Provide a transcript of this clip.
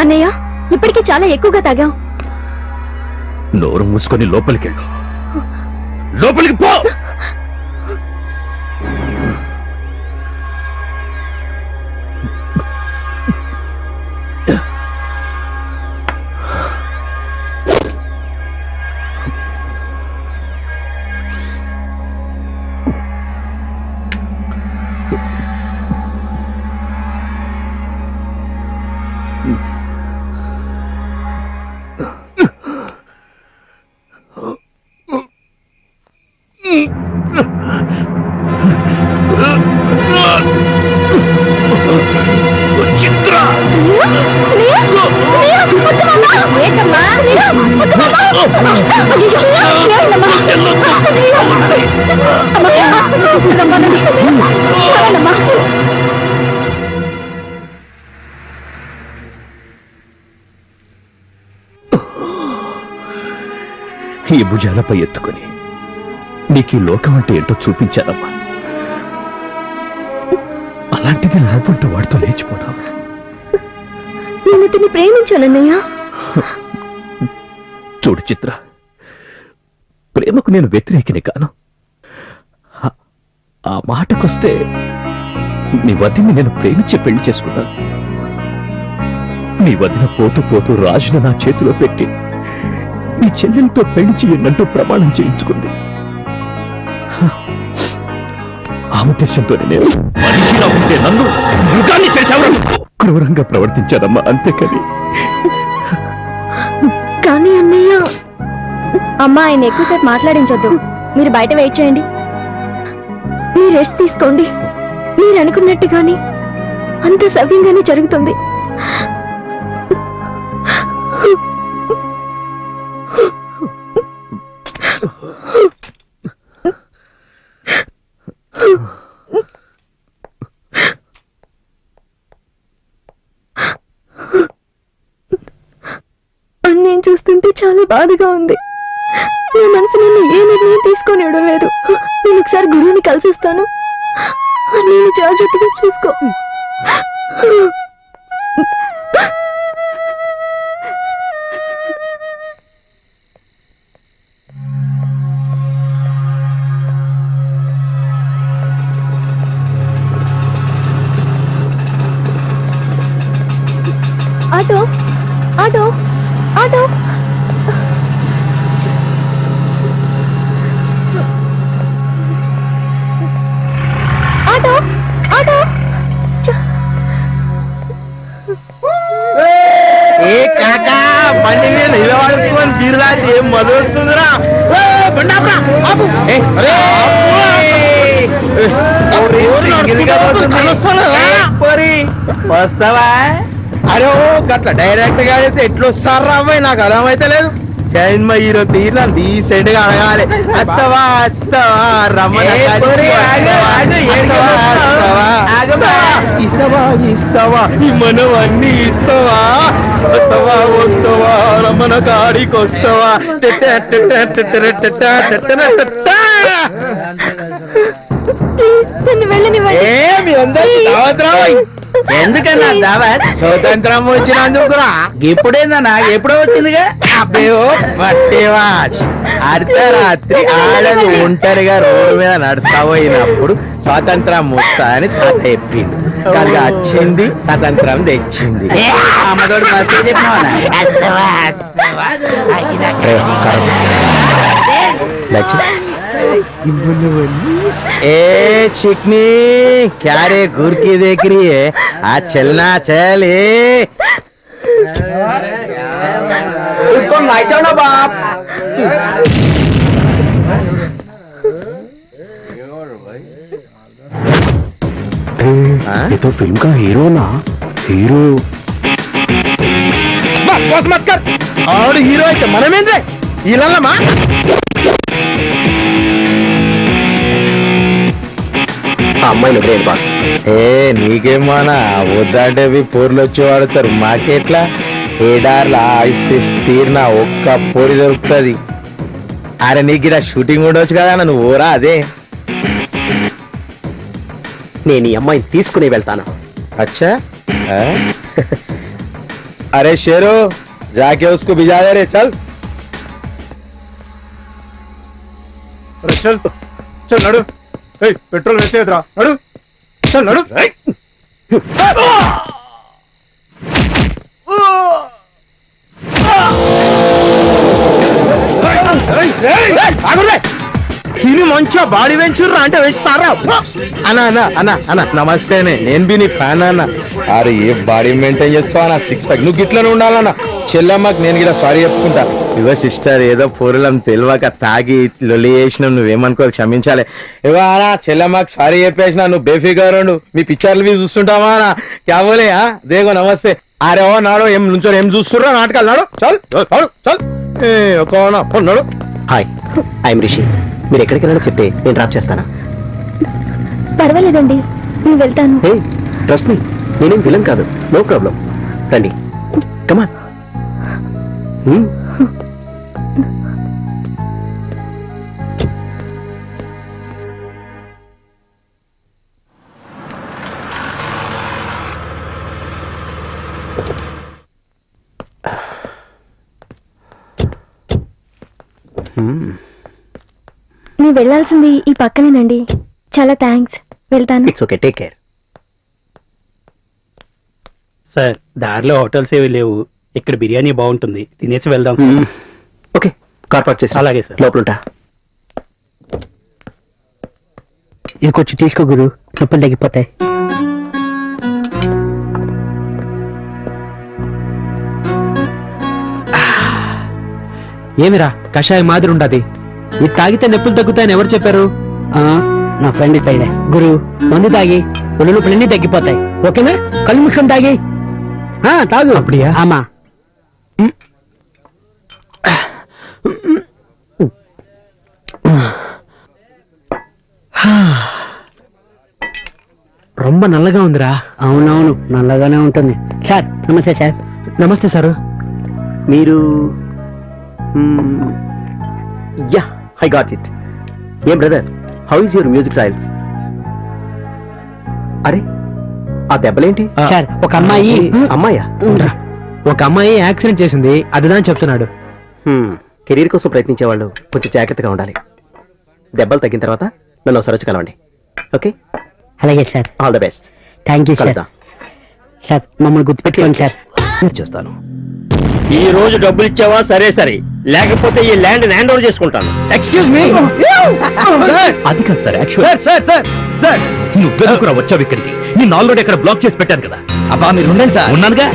అన్నయ్య ఇప్పటికే చాలా ఎక్కువగా తాగాం. నోరు మూసుకొని లోపలికి వెళ్ళు. లోపలికి పో. ఈ భుజాలపై ఎత్తుకొని నీకు ఈ లోకం అంటే ఏంటో చూపించానమ్మా. అలాంటిది లోపంటూ వాడితో లేచిపోతావు. నేను ఇతన్ని ప్రేమించానన్నయ్య. చూడు చిత్ర, ప్రేమకు నేను వ్యతిరేకిని కాను. ఆ మాటకొస్తే నీ వదిని నేను ప్రేమించి పెళ్లి చేసుకున్నాను. నీ వదిన పోతూ పోతూ రాజును నా చేతిలో పెట్టి నీ చెల్లెలతో పెళ్లి చేయనంటూ ప్రమాణం చేయించుకుంది. ఆ ఉద్దేశంతోనే నేను మనిషిలా ఉంటే నన్ను మృగాన్ని చేశావు. క్రూరంగా ప్రవర్తించానమ్మా, అంతేకాని. కానీ అన్నయ్య, అమ్మా ఆయన ఎక్కువసేపు మాట్లాడించొద్దు. మీరు బయట వెయిట్ చేయండి. మీరు రెస్ట్ తీసుకోండి. మీరు అనుకున్నట్టుగాని అంత సవ్యంగానే జరుగుతుంది. అన్నయ్య చూస్తుంటే చాలా బాధగా ఉంది. నా మనసు నిన్ను ఏ నిర్ణయం తీసుకొనివ్వడం లేదు. నేను ఒకసారి గురువుని కలిసి వస్తాను. నేను జాగ్రత్తగా చూసుకో. Auto auto auto auto auto. ఏ కాకా బండి మీద నిలబడుకొని తీరులాంటి ఏం మొదలు వస్తుందిరా. వస్తావా? అరే గట్ల డైరెక్ట్ గా అయితే ఎట్లా వస్తారా అమ్మాయి, నాకు అర్థమైతే లేదు. సినిమా హీరో తీర్లా డీసెంట్ గా అడగాలి. వస్తావా వస్తావా రమ్మని ఇస్తావా ఇస్తావా మనవన్నీ ఇస్తావా? వస్తావా వస్తావా రమ్మన గాడికి వస్తావా? ఏమి ఎందుకన్నా దావత్ స్వతంత్రం వచ్చినందుకురా. ఇప్పుడేందన్నా ఎప్పుడో వచ్చిందిగా. అబ్బేవో పట్టేవాచ్ అర్ధరాత్రి ఆడది ఒంటరిగా రోడ్డు మీద నడుస్తా పోయినప్పుడు స్వాతంత్రం వస్తా అని తాత చెప్పింది. కలిసి వచ్చింది, స్వతంత్రం తెచ్చింది. అమ్మతోడు ఫస్ట్ ए चिकनी क्या रे घूर की देख रही है? आज चलना चल। उसको नाचो ना बाप। ये तो फिल्म का हीरो ना। हीरो बस मत कर। और हीरो है मन में इलामा అమ్మాయిని వదిలేడు బాస్. నీకేమన్నా వద్దంటే పోర్లు వచ్చి వాడతారు. మాకెట్లా ఏడార్లా ఐసిస్ తీరిన ఒక్క పోరి దొరుకుతుంది. అరే నీకు ఇలా షూటింగ్ ఉండవచ్చు కదా, నువ్వు ఊరా అదే. నేను ఈ అమ్మాయిని తీసుకుని వెళ్తాను. అచ్చా अरे शेरो जाके उसको भिजा दे रे चल अरे चल चल नडु पेट्रोल वेस्ट अयद्रा नडु चल नडु తిని మంచిగా బాడీ పెంచుర్రా అంటే వేస్తారా అన్న అన్న అన్న అన్న నమస్తేనే నేను బి నీ ఫ్యాన్ అన్న అరే ఏ బాడీ మెయింటైన్ చేస్తావు అన్న 6 ప్యాక్ నువ్వు గిట్లనే ఉండాలన్న చెల్లమ్మకి నేను కూడా సారీ చెప్పుకుంటా ఇవో సిస్టర్ ఏదో పూరలం తెలియక తాగి లొల్లి చేసినావు నువ్వేమనుకో క్షమించాలి ఇవో అన్న చెల్లమ్మకి సారీ చెప్పేసిన నువ్వు బేఫికర్ ఉండు మీ పిక్చర్లు మీరు చూస్తుంటావా అన్న క్యాబోలే దేగో నమస్తే అరే ఓ నాడు ఏం నుంచో ఏం చూస్తుర్రా నాటకాలు నాడు చల్ చల్ ఒక నాడు హాయ్ ఐఎమ్ రిషి మీరు ఎక్కడికి వెళ్ళాలో చెప్తే నేను డ్రాప్ చేస్తానా పర్వాలేదండి నేను వెళ్తాను హే ట్రస్ట్ మీ నేనేం విలన్ కాదు నో ప్రాబ్లం రండి కమాన్ నువ్వు వెళ్ళాల్సింది ఈ పక్కనేనండి చాలా థ్యాంక్స్ వెళ్తాను it's okay take care sir దారిలో హోటల్స్ ఏవి లేవు ఇక్కడ బిర్యానీ బాగుంటుంది తినేసి వెళ్దాం ఓకే కార్ పార్క్ చేసి అలాగే సార్ లోపలుంటా ఇది కొంచెం తీసుకో గురు నొప్పులు తగ్గిపోతాయి ఏమిరా కషాయం మాదిరి ఉండదు ఇది తాగితే నొప్పులు తగ్గుతాయని ఎవరు చెప్పారు నా ఫ్రెండ్ తగిలే గురు మందు తాగి ఒళ్ళు నొప్పులన్నీ తగ్గిపోతాయి ఓకేనా కళ్ళు మూసుకొని తాగి తాగు అప్పుడియా ఆమా రొంబ నల్లగా ఉందిరా అవునవును నల్లగానే ఉంటుంది సార్ నమస్తే సార్ నమస్తే సారు మీరు యా ఐ గాట్ ఇట్ ఏం brother how is your music trials అరే ఆ దెబ్బలేంటి సార్ ఒక అమ్మాయి అమ్మాయా ఒక అమ్మాయి యాక్సిడెంట్ చేసింది అదిదాని చెప్తున్నాడు కెరీర్ కోసం ప్రయత్నించే వాళ్ళు కొంచెం జాగ్రత్తగా ఉండాలి దెబ్బలు తగ్గిన తర్వాత నన్ను ఒకసారి వచ్చి కలవండి ఓకే అలాగే sir all the best thank you sir కలుద్దాం సార్ మమ్మల్ని గుర్తుపెట్టుకోండి సార్ నేను చేస్తాను ఈ రోజు డబ్బులు ఇచ్చావా సరే సరే లేకపోతే ఈ ల్యాండ్ హ్యాండ్ ఓవర్ చేసుకుంటాను ఎక్స్క్యూజ్ మీ అది కాదు sir actual sir sir sir sir నువ్వెందుకురా వచ్చావు ఇక్కడికి నీ ఆల్రెడీ అక్కడ బ్లాక్ చేసి పెట్టాను కదా అబ్బా మీరు ఉండండి సార్ ఉన్నానుగా